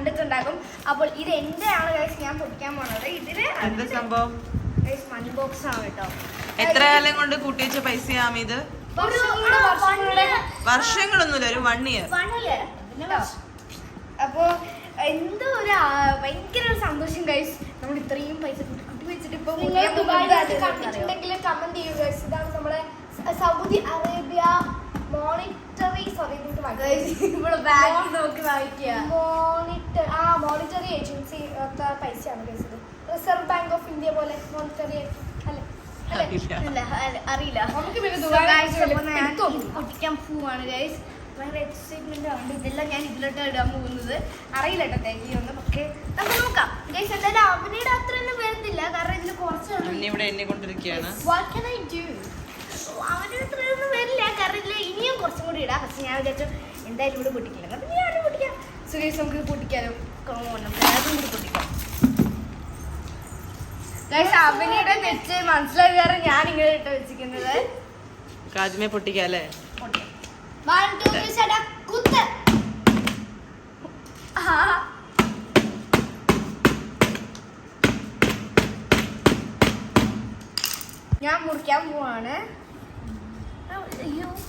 കണ്ടിട്ടുണ്ടാകും. അപ്പോൾ ഇത് എന്റെ ആണ് ഗൈസ്, ഞാൻ പൊട്ടിക്കാൻ പോണത്. ഇതിന് എന്താ സംഭവം? മണി ബോക്സ് ആണ് കേട്ടോ. എത്ര കാലം കൊണ്ട് കൂട്ടിവെച്ച പൈസയാം ഇത്? വർഷങ്ങളൊന്നുമില്ല, ഒരു 1 year. അപ്പോ എന്തോ ഒരു ഭയങ്കര സന്തോഷം ഗൈസ്. നമ്മൾ ഇത്രയും പൈസ കുട്ടി വെച്ചിട്ട് ഇപ്പൊ കണ്ടിട്ടുണ്ടെങ്കിൽ കമന്റ് ചെയ്യുക ഗൈസ്. ഇതാണ് നമ്മുടെ സൗദി അറേബ്യ മോണിറ്ററി ഏജൻസി പൈസയാണ് ഗൈസ്. ഇത് റിസർവ് ബാങ്ക് ഓഫ് ഇന്ത്യ പോലെ മോണിറ്ററി അറിയില്ല. പൊട്ടിക്കാൻ പോവാണ് ഗൈസ്. ഭയങ്കര എക്സൈറ്റ്മെന്റ് ആണ്. ഇതെല്ലാം ഞാൻ ഇതിലോട്ട് ഇടാൻ പോകുന്നത്. അറിയില്ല കേട്ടോ തേക്കിയൊന്ന്. പക്ഷേ നമുക്ക് നോക്കാം ഗൈസ്. എന്തായാലും അവനയുടെ അത്ര ഒന്നും വരുന്നില്ല, കാരണം ഇതിന് കുറച്ച് അവന്റെ അത്രയൊന്നും വരില്ല, കാരണം ഇതിൽ ഇനിയും കുറച്ചും കൂടി ഇടാം. പക്ഷെ ഞാൻ വിചാരിച്ചു എന്തായാലും ഇവിടെ പൊട്ടിക്കില്ല, അപ്പം ഞാനും പൊട്ടിക്കാം. സോ ഗൈസ് നമുക്ക് പൊട്ടിക്കാലോ. അതും കൂടി പൊട്ടിക്കാം ഗൈസ്. അവനയുടെ വെച്ച് മനസ്സിലായി, കാരണം ഞാൻ ഇങ്ങനെ ഇട്ട് വെച്ചിരിക്കുന്നത്. ആദ്യമേ പൊട്ടിക്കാല്ലേ? ഞാൻ മുറിക്കാൻ പോവാണ്.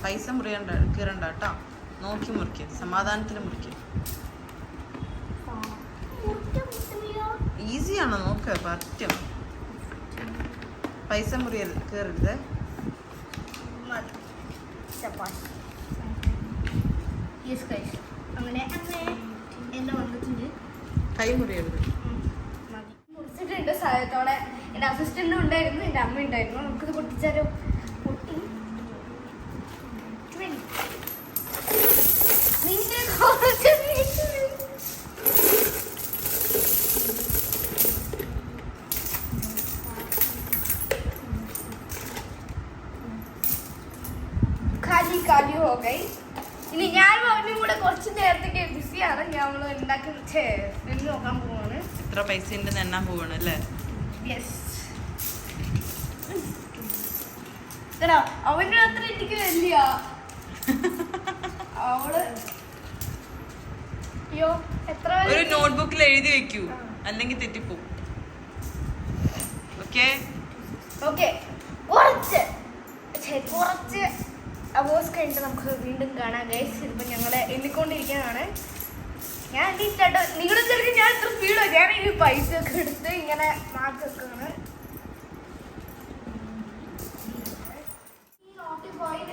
പൈസ മുറിയണ്ട, കീറണ്ട കേട്ടോ. നോക്കി മുറിക്കും, സമാധാനത്തിൽ മുറിക്കും. ഈസിയാണോ? നോക്ക്, പറ്റും. പൈസ മുറിയരുത്, കീറരുത്. അങ്ങനെ എല്ലാം വന്നിട്ടുണ്ട്. കൈ മുറിയരുത്. മുറിച്ചിട്ടുണ്ട് സഹായത്തോടെ. എൻ്റെ അസിസ്റ്റന്റും ഉണ്ടായിരുന്നു, എൻ്റെ അമ്മ ഉണ്ടായിരുന്നു. നമുക്കിത് പൊട്ടിച്ചാലോ? പൊട്ടി കാലി ഹോ ഗൈ. ഇനി ഞാൻ അവനും കൂടെ കുറച്ച് നേരത്തേക്ക് ബിസിയാണ്. ഞങ്ങൾ ഉണ്ടാക്കി നോക്കാൻ പോവാണ്. എത്ര പൈസ ഉണ്ടെന്ന് എണ്ണാൻ പോവാണ് അല്ലേ? അവന്റെ അത്ര എനിക്ക് വലിയ അവള് അയ്യോ എത്ര ഒരു നോട്ട്ബുക്കിൽ എഴുതി വെക്കൂ, അല്ലെങ്കിൽ തെറ്റിപ്പോ. Okay okay. കുറച്ച് അവേഴ്സ് കഴിഞ്ഞിട്ട് നമുക്ക് വീണ്ടും കാണാം ഗൈസ്. ഇതിപ്പോ ഞങ്ങള് എണ്ണിക്കൊണ്ടിരിക്കാനാണ്. ഞാൻ എണ്ണിട്ടോ, നിങ്ങളുടെ ചെറുക്ക് ഞാൻ ഇത്ര സ്പീഡോ. ഞാൻ ഈ പൈസ ഒക്കെ എടുത്ത് ഇങ്ങനെ മാർക്ക് വെക്കാണ്.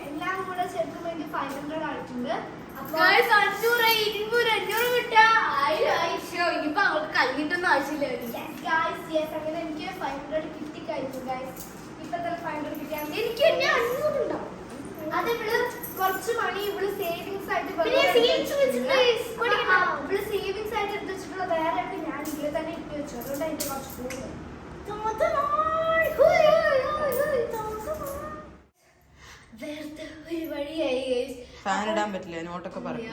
എല്ലാം കൂടെ ചേർത്ത് വേണ്ടി 500 ആയിട്ടുണ്ട്. ഇനിയിപ്പോ അവൾക്ക് കഴിഞ്ഞിട്ടൊന്നും ആവശ്യമില്ല. അങ്ങനെ എനിക്ക് 500 കിട്ടി കഴിഞ്ഞു ഗൈസ്. ഇപ്പൊ തന്നെ 500 കിട്ടിയാൽ എനിക്ക് 500 ഉണ്ടാവും. അത് ഇവള് കുറച്ച് മണി ഇവള് സേവിങ്സ് ആയിട്ട് ഇവള് സേവിങ്സ് ആയിട്ട് എടുത്ത് വെച്ചിട്ടുള്ള വേറെ ഞാൻ ഇതിൽ തന്നെ ഇട്ട് വെച്ചു. അതുകൊണ്ട് അതിന്റെ കുറച്ച് കൂടുതൽ വേറെ ഒരു വഴിയായി. ഫാൻ ഇടാൻ പറ്റില്ല, നോട്ടൊക്കെ പറഞ്ഞു.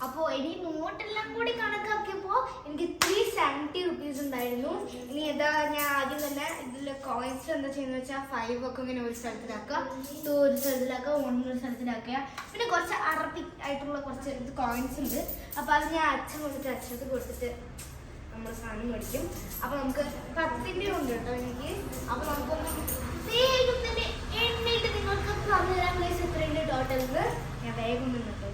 അപ്പോൾ ഇനി നോട്ടെല്ലാം കൂടി കണക്കാക്കിയപ്പോൾ എനിക്ക് 370 റുപ്പീസ് ഉണ്ടായിരുന്നു. ഇനി ഇതാ ഞാൻ ആദ്യം തന്നെ ഇതിൽ കോയിൻസ് എന്താ ചെയ്യുന്നത് വെച്ചാൽ 5 ഒക്കെ ഇങ്ങനെ ഒരു സ്ഥലത്തിലാക്കുക, 2 ഒരു സ്ഥലത്തിലാക്കുക, 1 ഒരു സ്ഥലത്തിലാക്കുക. പിന്നെ കുറച്ച് അറബിക് ആയിട്ടുള്ള കുറച്ച് കോയിൻസ് ഉണ്ട്. അപ്പോൾ അത് ഞാൻ അച്ഛൻ വന്നിട്ട് അച്ഛനത്ത് കൊടുത്തിട്ട് നമ്മൾ സാധനം മേടിക്കും. അപ്പോൾ നമുക്ക് 10ൻ്റെ ഉണ്ട് കേട്ടോ എനിക്ക്. അപ്പോൾ നമുക്കൊന്ന് വേഗം തന്നെ എണ്ണിയിട്ട് നിങ്ങൾക്ക് പറഞ്ഞു തരാൻ പ്ലേസ് എത്രയുണ്ട് ടോട്ടലിൽ. ഞാൻ വേഗം നിന്നിട്ട്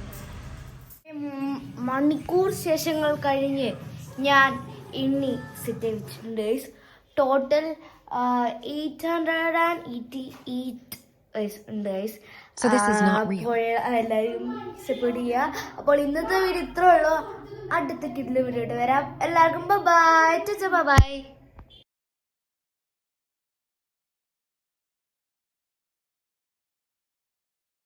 മണിക്കൂർ ശേഷങ്ങൾ കഴിഞ്ഞ് ഞാൻ എണ്ണി സെറ്റ് വെച്ചിട്ടുണ്ട്. ടോട്ടൽ 888 ഉണ്ട് ഗൈസ്. അപ്പോൾ എല്ലാവരും സപ്പോർട്ട് ചെയ്യുക. അപ്പോൾ ഇന്നത്തെ വീഡിയോ ഇത്രേ ഉള്ളൂ. അടുത്ത കിഡിലെ വീഡിയോ വരാം. എല്ലാവർക്കും ബൈ ബൈ.